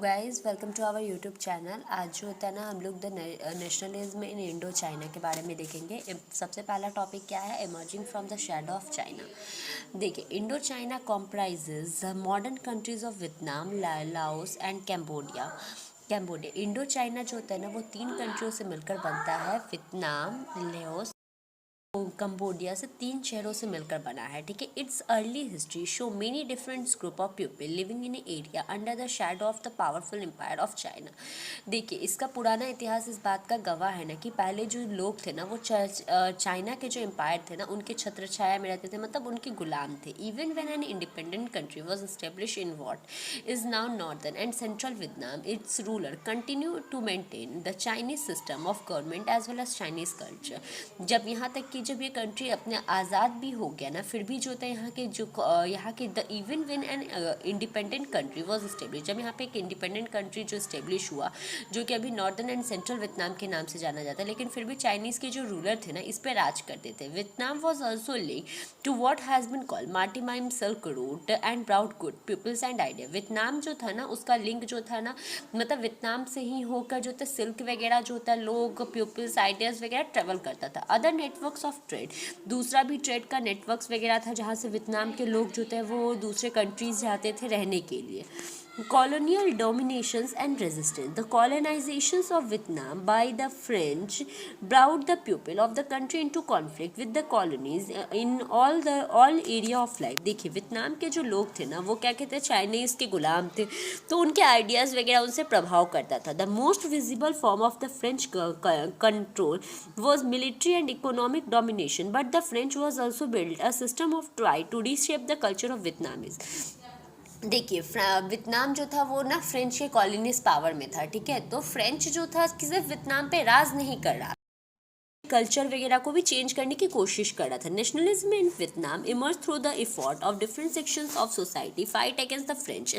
Guys, welcome to our YouTube channel. आज जो होता है ना, हम लोग the nationalism in Indo China के बारे में देखेंगे। सबसे पहला टॉपिक क्या है? Emerging from the shadow of China. देखिए, Indo China comprises modern countries of Vietnam, Laos and Cambodia. Indo China जो होता है ना, वो 3 कंट्रियों से मिलकर बनता है। वियतनाम, लाओस, कंबोडिया से 3 शहरों से मिलकर बना है। ठीक है। Its early history show many different group of people living in area under the shadow of the powerful empire of China. देखिए, इसका पुराना इतिहास इस बात का गवाह है ना कि पहले जो लोग थे ना, वो चाइना के जो एम्पायर थे ना, उनके छत्र छाया में रहते थे, मतलब उनके गुलाम थे। Even when an independent country was establish in what is now northern and central Vietnam, its ruler continue to maintain the Chinese system of government as well as Chinese culture. जब यहाँ तक कि जब ये कंट्री अपने आज़ाद भी हो गया ना, फिर भी जो था यहाँ के the even when an independent country was establish, जब यहाँ पे एक इंडिपेंडेंट कंट्री जो एस्टेब्लिश हुआ, जो कि अभी नॉर्दर्न एंड सेंट्रल वियतनाम के नाम से जाना जाता है, लेकिन फिर भी चाइनीज़ के जो रूलर थे ना, इस पर राज करते थे। Vietnam was also linked to what has been called maritime silk route and brought good peoples and idea. Vietnam जो था ना, उसका लिंक जो था ना, मतलब वियतनाम से ही होकर जो था सिल्क वगैरह जो था, लोग, पीपल्स, आइडियाज़ वगैरह ट्रेवल करता था। अदर नेटवर्क्स ऑफ ट्रेड, दूसरा भी ट्रेड का नेटवर्क्स वगैरह था, जहाँ से वियतनाम के लोग जो थे वो दूसरे कंट्रीज जाते थे रहने के लिए। Colonial dominations and resistance. The colonizations of Vietnam by the French brought the people of the country into conflict with the colonies in all area of life. देखिए, वियतनाम के जो लोग थे ना, वो क्या कहते हैं, चाइनीज़ के गुलाम थे, तो उनके आइडियाज़ वगैरह उनसे प्रभाव करता था। The most visible form of the French control was military and economic domination, but the French was also build a system of try to reshape the culture of Vietnamese. देखिए, वियतनाम जो था वो ना फ्रेंच के colonist power में था। ठीक है। तो फ्रेंच जो था सिर्फ वियतनाम पे राज नहीं कर रहा, कल्चर वगैरह को भी चेंज करने की कोशिश कर रहा था। Nationalism in Vietnam emerge through the effort of different sections of society fight against the French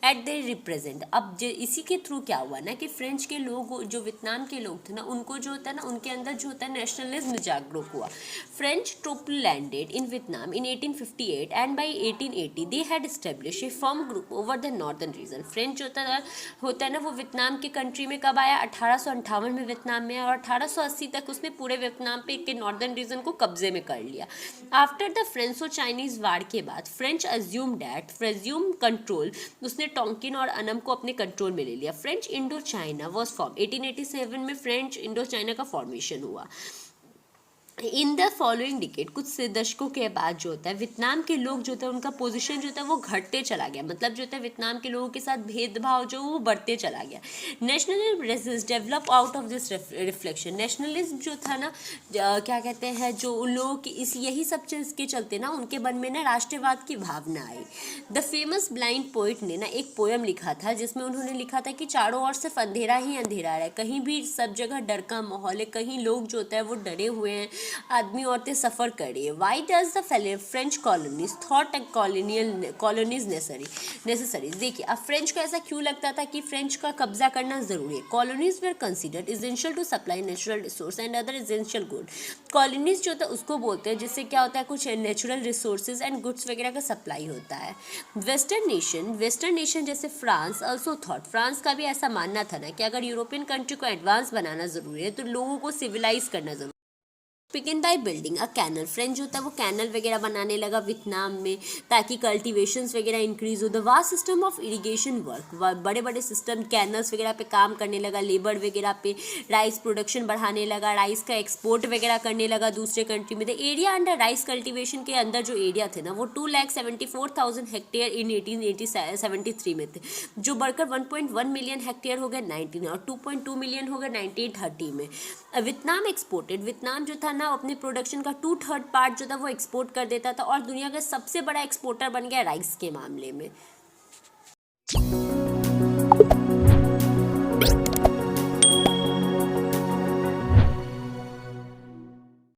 eight they represent. अब इसी के थ्रू क्या हुआ ना कि फ्रेंच के लोग, जो वियतनाम के लोग थे ना, उनको जो होता है ना, उनके अंदर जो होता है नेशनलिज्म जागरूक हुआ। French troop landed in Vietnam in 1858 and by 1880 they had establish a firm group over the northern region. French जो होता है ना, वो वियतनाम की कंट्री में कब आया? 1858 में वियतनाम में, और 1880 तक उसने पूरे वियतनाम पे के नॉर्दर्न रीजन को कब्जे में कर लिया। आफ्टर द फ्रेंचो चाइनीज वार के बाद फ्रेंच अज्यूम कंट्रोल, उसने टोंकिन और अनम को अपने कंट्रोल में ले लिया। French Indo China was form 1887 में फ्रेंच इंडो चाइना का फॉर्मेशन हुआ। इन द फॉलोइंग डिकेड, कुछ से दशकों के बाद जो होता है, वियतनाम के लोग जो होता है, उनका पोजीशन जो होता है वो घटते चला गया। मतलब जो होता है, वियतनाम के लोगों के साथ भेदभाव जो वो बढ़ते चला गया। Nationalism develop out of this reflection. Nationalism जो था ना, क्या कहते हैं, जो उन लोगों की यही सब चीज़ के चलते ना, उनके मन में ना राष्ट्रवाद की भावना आई। द फेमस ब्लाइंड पोइट ने ना एक पोयम लिखा था, जिसमें उन्होंने लिखा था कि चारों ओर सिर्फ अंधेरा ही अंधेरा है, कहीं भी सब जगह डर का माहौल है, कहीं लोग जो होता है वो डरे हुए हैं, आदमी औरतें सफ़र करे। Why does the French colonies thought colonies necessary. देखिए, अब फ्रेंच को ऐसा क्यों लगता था कि फ्रेंच का कब्जा करना जरूरी है? Colonies were considered essential to supply natural resource and other essential good. Colonies जो होता है उसको बोलते हैं जिससे क्या होता है, कुछ नेचुरल रिसोर्सेज एंड गुड्स वगैरह का सप्लाई होता है। वेस्टर्न नेशन जैसे फ्रांस ऑल्सो थॉट, फ्रांस का भी ऐसा मानना था ना कि अगर यूरोपियन कंट्री को एडवांस बनाना जरूरी है, तो लोगों को सिविलाइज करना जरूरी। Begin by building a canal. French जो होता है वो कैनल वगैरह बनाने लगा वियतनाम में, ताकि कल्टीवेशंस वगैरह इंक्रीज हो। The vast system of irrigation work, बड़े बड़े सिस्टम कैनल्स वगैरह पे काम करने लगा, लेबर वगैरह पे। राइस प्रोडक्शन बढ़ाने लगा, राइस का एक्सपोर्ट वगैरह करने लगा दूसरे कंट्री में। The area under rice cultivation के अंदर जो एरिया थे ना, वो 2,74,000 हेक्टेयर इन 1873 में थे, जो बढ़कर 1.1 मिलियन हेक्टेयर हो गए 19 और 2.2 मिलियन हो गए 1930 में। वियतनाम एक्सपोर्टेड, वियतनाम जो था ना, अपने प्रोडक्शन का 2/3 पार्ट जो था वो एक्सपोर्ट कर देता था, और दुनिया का सबसे बड़ा एक्सपोर्टर बन गया राइस के मामले में।